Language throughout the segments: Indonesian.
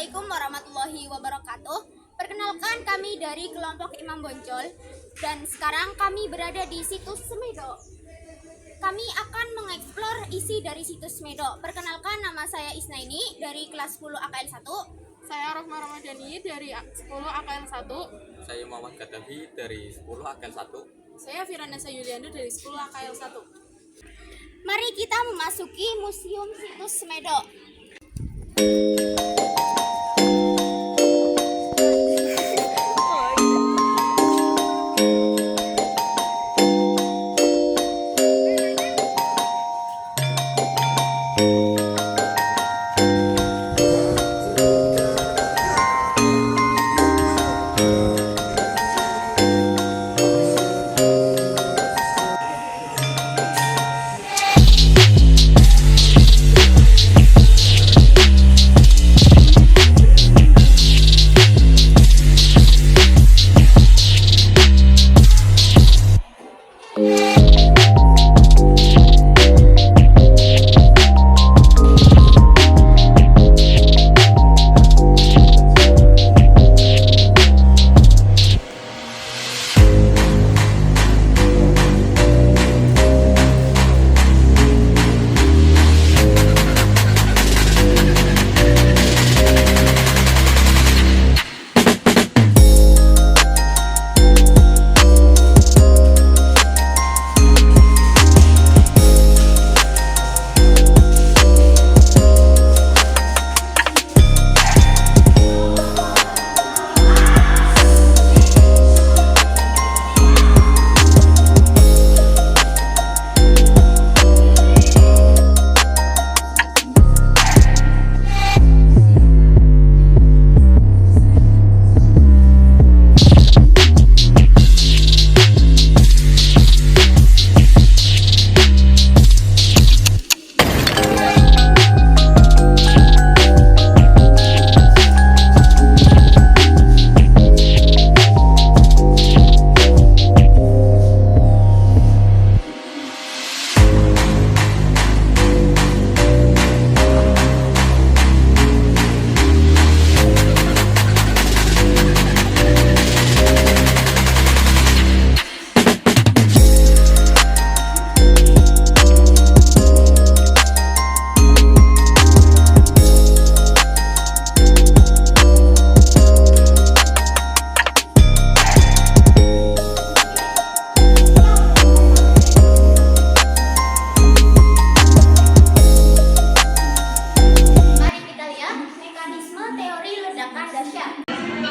Assalamualaikum warahmatullahi wabarakatuh. Perkenalkan, kami dari kelompok Imam Bonjol dan sekarang kami berada di situs Semedo. Kami akan mengeksplor isi dari situs Semedo. Perkenalkan, nama saya Isnaini dari kelas 10 AKL 1. Saya Rohmah Ramadhani dari 10 AKL 1. Saya Muhammad Gaddafi dari 10 AKL 1. Saya Firanesa Yuliando dari 10 AKL 1. Mari kita memasuki Museum Situs Semedo.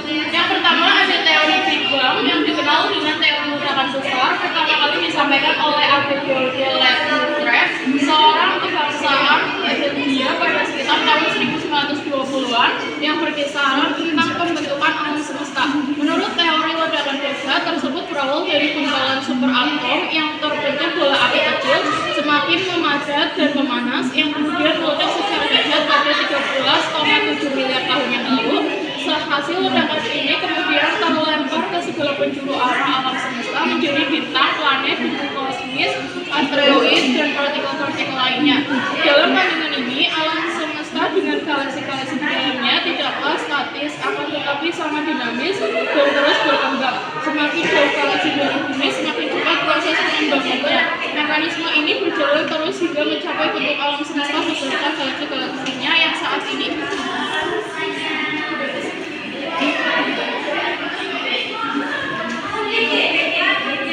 Yang pertama ada teori Big Bang yang dikenal dengan teori ledakan besar. Pertama kali disampaikan oleh Archibald Leclerc, seorang kebangsaan India pada sekitar tahun 1920-an yang berkisaran tentang pembentukan alam semesta. Menurut teori ledakan dahsyat tersebut berawal dari penggalan superatom yang terbentuk bola api kecil semakin memadat dan memanas yang kemudian meledak secara dahsyat pada 13,7 miliar tahun yang lalu. Hasil ledakan ini kemudian terlempar ke segala penjuru arah alam semesta menjadi bintang, planet, bumi kosmis, asteroid, dan partikel-partikel lainnya. Dalam kandungan ini, alam semesta dengan galaksi-galaksi di dalamnya tidaklah statis, akan tetapi sama dinamis dan terus berkembang. Semakin jauh galaksi dari bumi, semakin cepat proses pengembangannya. Mekanisme ini berjalan terus hingga mencapai bentuk alam semesta beserta galaksi-galaksinya yang saat ini.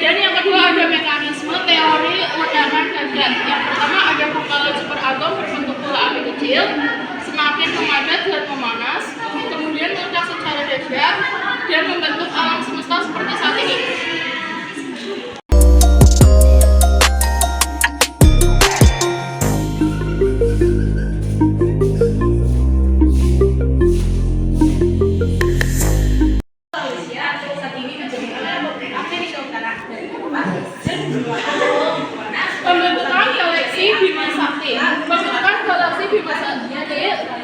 Dan yang kedua ada mekanisme teori ledakan dahsyat. Yang pertama ada penggalan superatom berbentuk bola api kecil, semakin memadat dan memanas, kemudian meledak secara dahsyat dan membentuk alam semesta seperti saat ini. Pembentukan galaksi Bima Sakti. Pembentukan galaksi Bima Sakti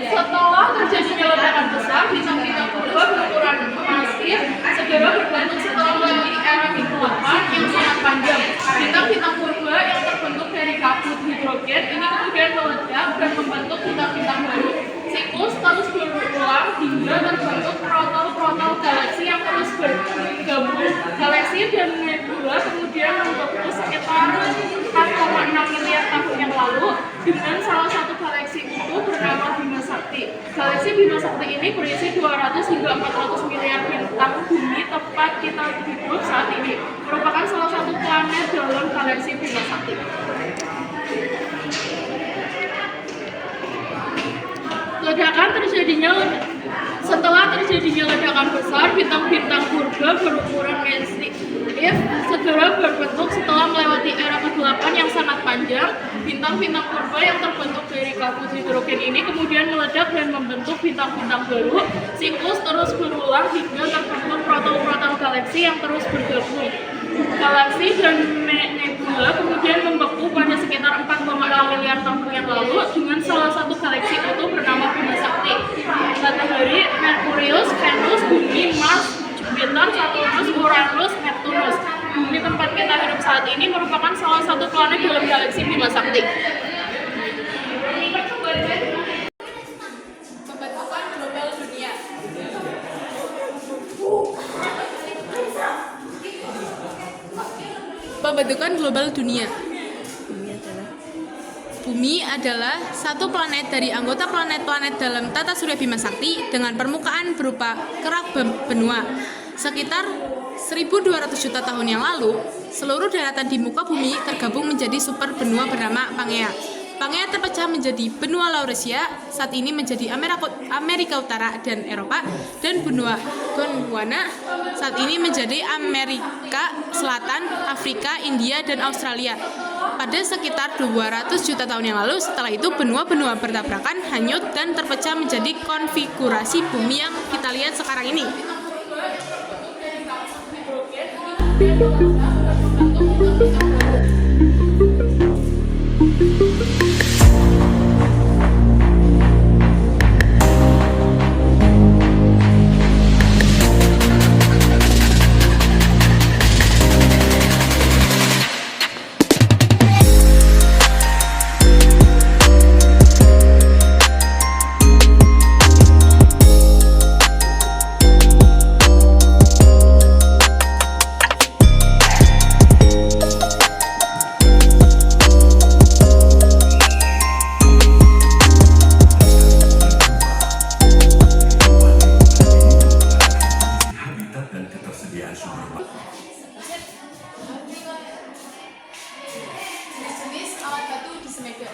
setelah terjadinya ledakan besar, bintang-bintang purba berukuran masif segera berbentuk setelah melalui era kegelapan yang sangat panjang. Bintang-bintang purba yang terbentuk dari kabut hidrogen ini kemudian meledak dan membentuk bintang-bintang baru. Siklus terus berulang hingga dan nebula kemudian membeku sekitar 4,6 miliar tahun yang lalu dengan salah satu galaksi itu bernama Bima Sakti. Galaksi Bima Sakti ini berisi 200 hingga 400 miliar bintang bumi tempat kita hidup saat ini. Merupakan salah satu planet dalam galaksi Bima Sakti. Setelah terjadinya ledakan besar, bintang-bintang purba berukuran massive segera berbentuk setelah melewati era ke-8 yang sangat panjang. Bintang-bintang purba yang terbentuk dari kabut hidrogen ini kemudian meledak dan membentuk bintang-bintang baru. Siklus terus berulang hingga terbentuk proto-proto galaksi yang terus bergabung. Galaksi dan nebula kemudian membeku pada sekitar 4,6 miliar tahun yang lalu dengan salah satu galaksi itu bernama Bima Sakti. Matahari, Merkurius, Venus, Bumi, Mars, Jupiter, Saturnus, Uranus, Neptunus. Bumi tempat kita hidup saat ini merupakan salah satu planet dalam galaksi Bima Sakti. Pembentukan global dunia. Pembentukan global dunia. Bumi adalah satu planet dari anggota planet-planet dalam tata surya Bima Sakti dengan permukaan berupa kerak benua. Sekitar 1.200 juta tahun yang lalu, seluruh daratan di muka bumi tergabung menjadi super benua bernama Pangea. Pangea terpecah menjadi benua Laurasia, saat ini menjadi Amerika Utara dan Eropa, dan benua Gondwana saat ini menjadi Amerika Selatan, Afrika, India, dan Australia. Pada sekitar 200 juta tahun yang lalu, setelah itu benua-benua bertabrakan, hanyut, dan terpecah menjadi konfigurasi bumi yang kita lihat sekarang ini. Jenis alat batu di Semedo.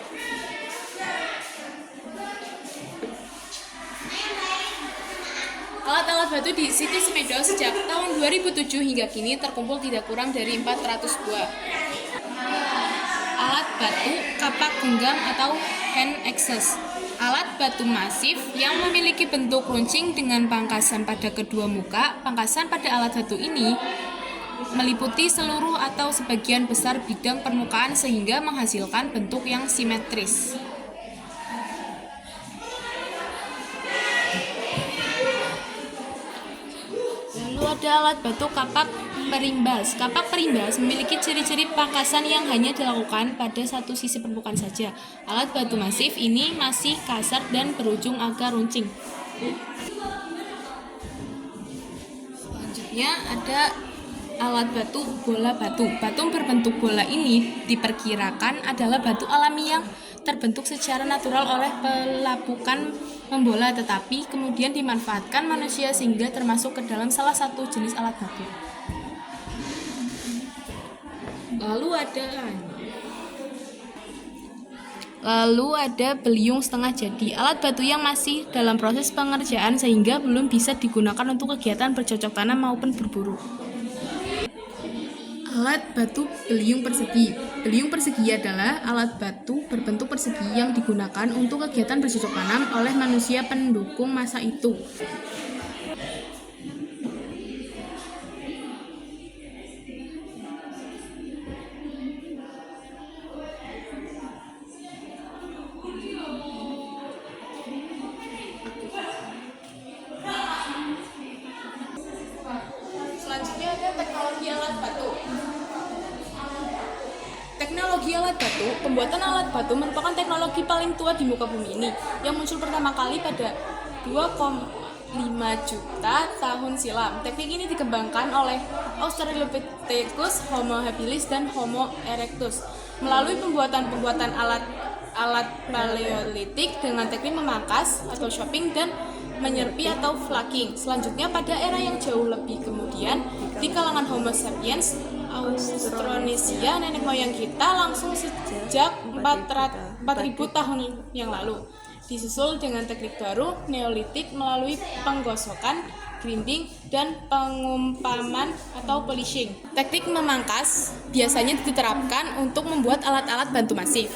Alat-alat batu di situs Semedo sejak tahun 2007 hingga kini terkumpul tidak kurang dari 400 buah. Alat batu kapak genggam atau hand axes. Alat batu masif yang memiliki bentuk runcing dengan pangkasan pada kedua muka. Pangkasan pada alat batu ini meliputi seluruh atau sebagian besar bidang permukaan sehingga menghasilkan bentuk yang simetris. Lalu ada alat batu kapak perimbas. Kapak perimbas memiliki ciri-ciri pangkasan yang hanya dilakukan pada satu sisi permukaan saja. Alat batu masif ini masih kasar dan berujung agak runcing. Selanjutnya ada alat batu bola batu. Batu berbentuk bola ini diperkirakan adalah batu alami yang terbentuk secara natural oleh pelapukan membola, tetapi kemudian dimanfaatkan manusia sehingga termasuk ke dalam salah satu jenis alat batu. Lalu ada beliung setengah jadi, alat batu yang masih dalam proses pengerjaan sehingga belum bisa digunakan untuk kegiatan bercocok tanam maupun berburu. Alat batu beliung persegi. Beliung persegi adalah alat batu berbentuk persegi yang digunakan untuk kegiatan bercocok tanam oleh manusia pendukung masa itu. Selanjutnya ada teknologi alat batu. Teknologi alat batu, pembuatan alat batu merupakan teknologi paling tua di muka bumi ini yang muncul pertama kali pada 2,4 juta tahun silam. Teknik ini dikembangkan oleh Australopithecus, Homo habilis, dan Homo erectus melalui pembuatan alat paleolitik dengan teknik memangkas atau chopping dan menyerpi atau flaking. Selanjutnya pada era yang jauh lebih kemudian di kalangan Homo sapiens Austronesia, nenek moyang kita langsung sejak 4.000 tahun yang lalu. Disusul dengan teknik baru Neolitik melalui penggosokan, grinding, dan pengumpaman atau polishing. Teknik memangkas biasanya diterapkan untuk membuat alat-alat bantu masif,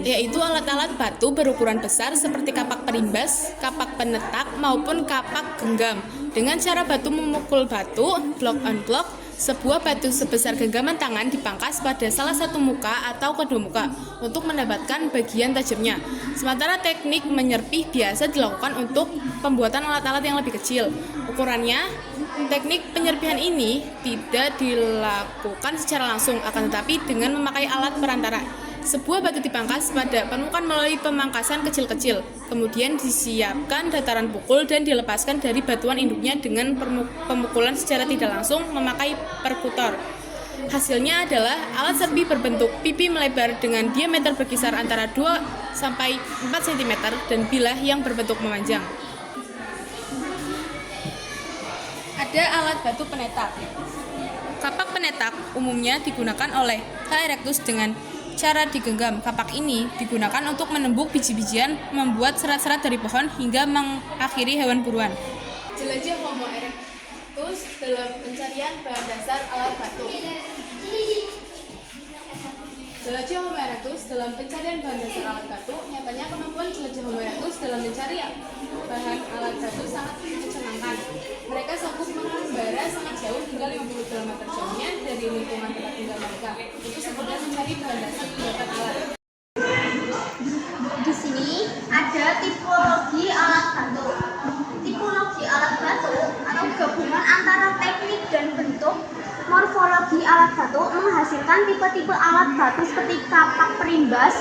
yaitu alat-alat batu berukuran besar seperti kapak perimbas, kapak penetak, maupun kapak genggam. Dengan cara batu memukul batu, block on block, sebuah batu sebesar genggaman tangan dipangkas pada salah satu muka atau kedua muka untuk mendapatkan bagian tajamnya. Sementara teknik menyerpih biasa dilakukan untuk pembuatan alat-alat yang lebih kecil. Ukurannya, teknik penyerpihan ini tidak dilakukan secara langsung, akan tetapi dengan memakai alat perantara. Sebuah batu dipangkas pada permukaan melalui pemangkasan kecil-kecil, kemudian disiapkan dataran pukul dan dilepaskan dari batuan induknya dengan pemukulan secara tidak langsung memakai perkutor. Hasilnya adalah alat serpi berbentuk pipi melebar dengan diameter berkisar antara 2 sampai 4 cm dan bilah yang berbentuk memanjang. Ada alat batu penetak. Kapak penetak umumnya digunakan oleh H. erectus dengan cara digenggam. Kapak ini digunakan untuk menembuk biji-bijian, membuat serat-serat dari pohon, hingga mengakhiri hewan buruan. Jelajah Homo erectus dalam pencarian bahan dasar alat batu. Jelajah Homo erectus dalam pencarian bahan dasar alat batu. Nyatanya kemampuan jelajah Homo erectus dalam mencari bahan alat batu sangat mencengangkan. Mereka sanggup mengembara sangat jauh hingga 50 km jauhnya dari lingkungan tempat tinggal mereka untuk sekedar mencari bahan dasar pembuatan alat. Di sini ada tipologi alat batu. Tipologi alat batu atau gabungan antara teknik dan bentuk morfologi alat batu menghasilkan tipe-tipe alat batu seperti kapak perimbas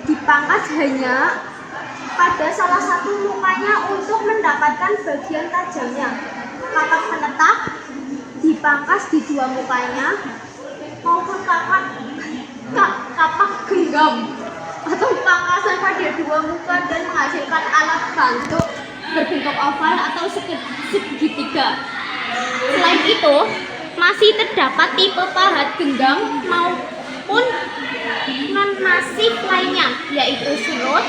dipangkas hanya pada salah satu mukanya untuk mendapatkan bagian tajamnya. Kapak penetak dipangkas di dua mukanya, maupun kapak genggam atau pangkasan pada dua muka dan menghasilkan alat bantu berbentuk oval atau segitiga. Selain itu, masih terdapat tipe pahat genggam maupun non-masif lainnya, yaitu surut.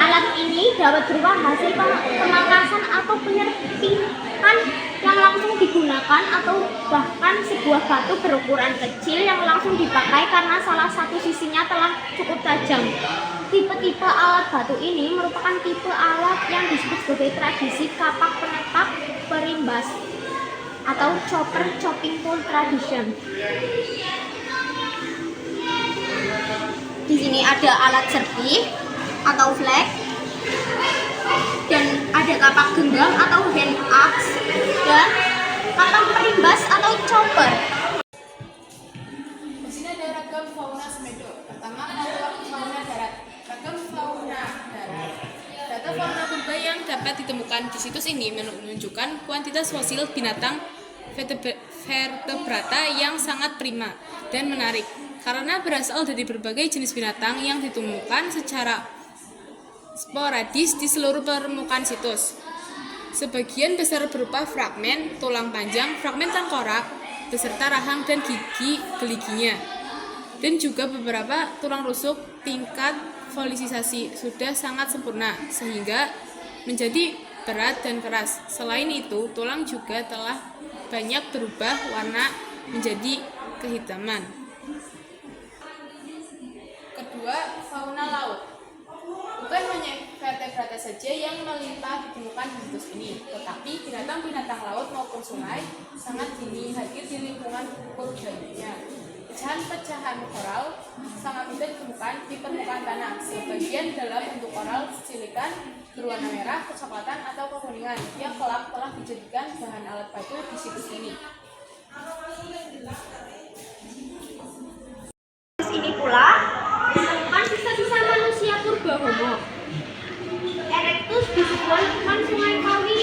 Alat ini dapat berupa hasil pemangkasan atau penyerpihan yang langsung digunakan, atau bahkan sebuah batu berukuran kecil yang langsung dipakai karena salah satu sisinya telah cukup tajam. Tipe-tipe alat batu ini merupakan tipe alat yang disebut sebagai tradisi kapak penetak perimbas atau chopper chopping tool tradition. Di sini ada alat serpi atau flag, dan ada kapak genggam atau hand axe, dan kapak perimbas atau chopper. Di sini ada ragam fauna Semedo. Pertama adalah fauna darat. Ragam fauna darat. Data fauna purba yang dapat ditemukan di situs ini menunjukkan kuantitas fosil binatang vertebrata yang sangat prima dan menarik, karena berasal dari berbagai jenis binatang yang ditemukan secara sporadis di seluruh permukaan situs. Sebagian besar berupa fragmen tulang panjang, fragmen tengkorak, beserta rahang dan gigi geliginya, dan juga beberapa tulang rusuk. Tingkat fossilisasi sudah sangat sempurna sehingga menjadi berat dan keras. Selain itu, tulang juga telah banyak berubah warna menjadi kehitaman. Kedua, fauna laut. Bukan hanya vertebrata saja yang melimpah ditemukan di situs ini, tetapi binatang-binatang laut maupun sungai sangat dini hadir di lingkungan purba. Pecahan-pecahan koral sangat mudah ditemukan di permukaan tanah, sebagian dalam bentuk koral silikan berwarna merah, kecoklatan, atau kekuningan yang kelak telah dijadikan bahan alat batu di situs ini. Ini pula ditemukan sisa-sisa manusia purba Homo erectus di sebuah lingkungan Sungai Kawi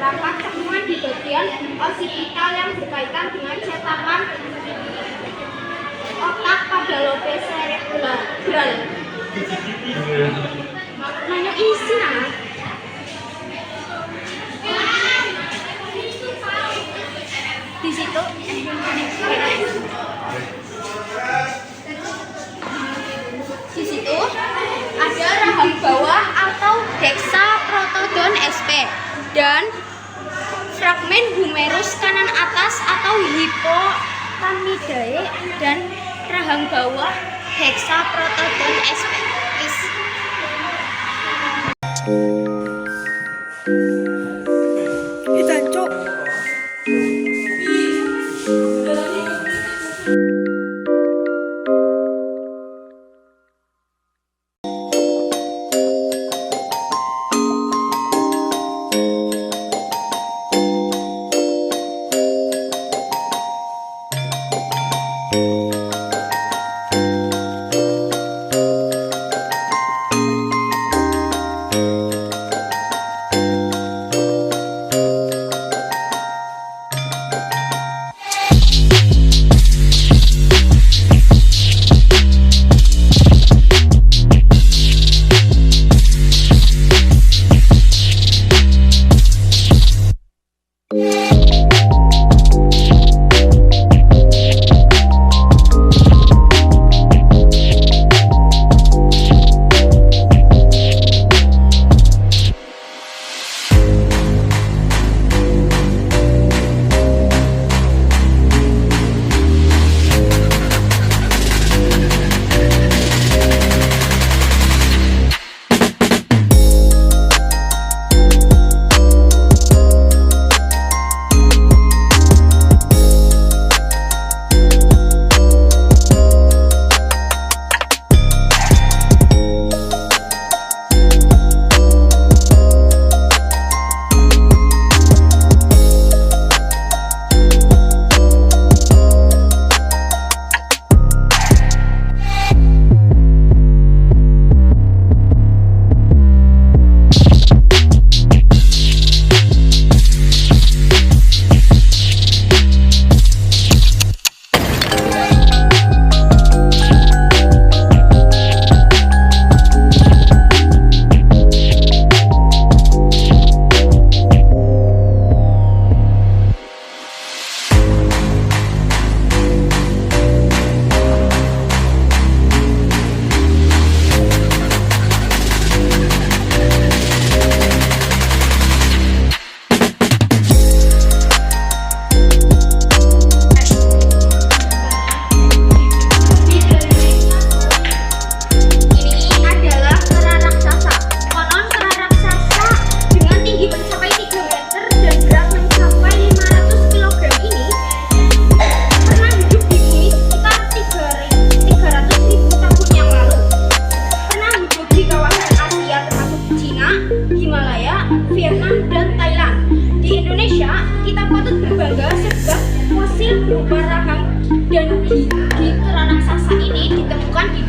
beberapa cekungan di bagian occipital yang berkaitan dengan cetakan otak pada lobe cerebral. Nanya isi nah. Di situ ada rahang bawah atau dexaprotodon sp dan fragmen humerus kanan atas atau hippocamidae dan rahang bawah hexaprotodon sp. Kita cok.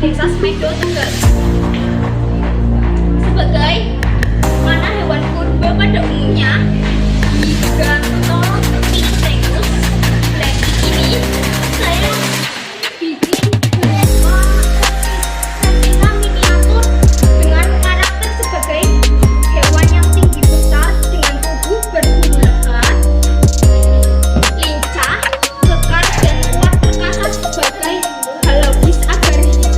Desa Semedo, Tegal. Sebagai mana hewan purba pada umumnya, Gigantopithecus lagi ini saya bikin berupa replika miniatur dengan karakter sebagai hewan yang tinggi besar dengan tubuh berbulu lebat, lincah, kekar dan kuat perkasa sebagai halogis agar hidup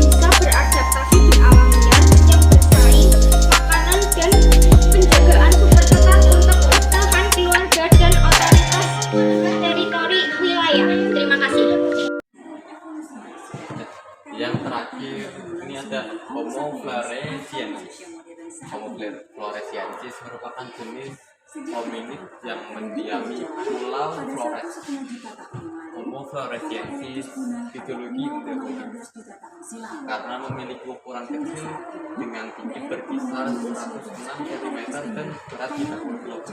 bisa beradaptasi di alam liar yang bersaing makanan dan penjagaan super ketat untuk bertahan keluarga dan otoritas teritori wilayah. Terima kasih. Yang terakhir ini ada Homo floresiensis. Homo floresiensis merupakan jenis hominid yang mendiami Pulau Flores. Homo floresiensis fisiologi endemis karena memiliki ukuran kecil dengan tinggi berkisar 106 cm dan berat 30 kg.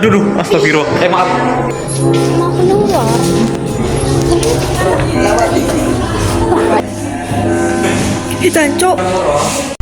Aduh, astagfirullah. Maaf. Mau keluar. Ih, Cok.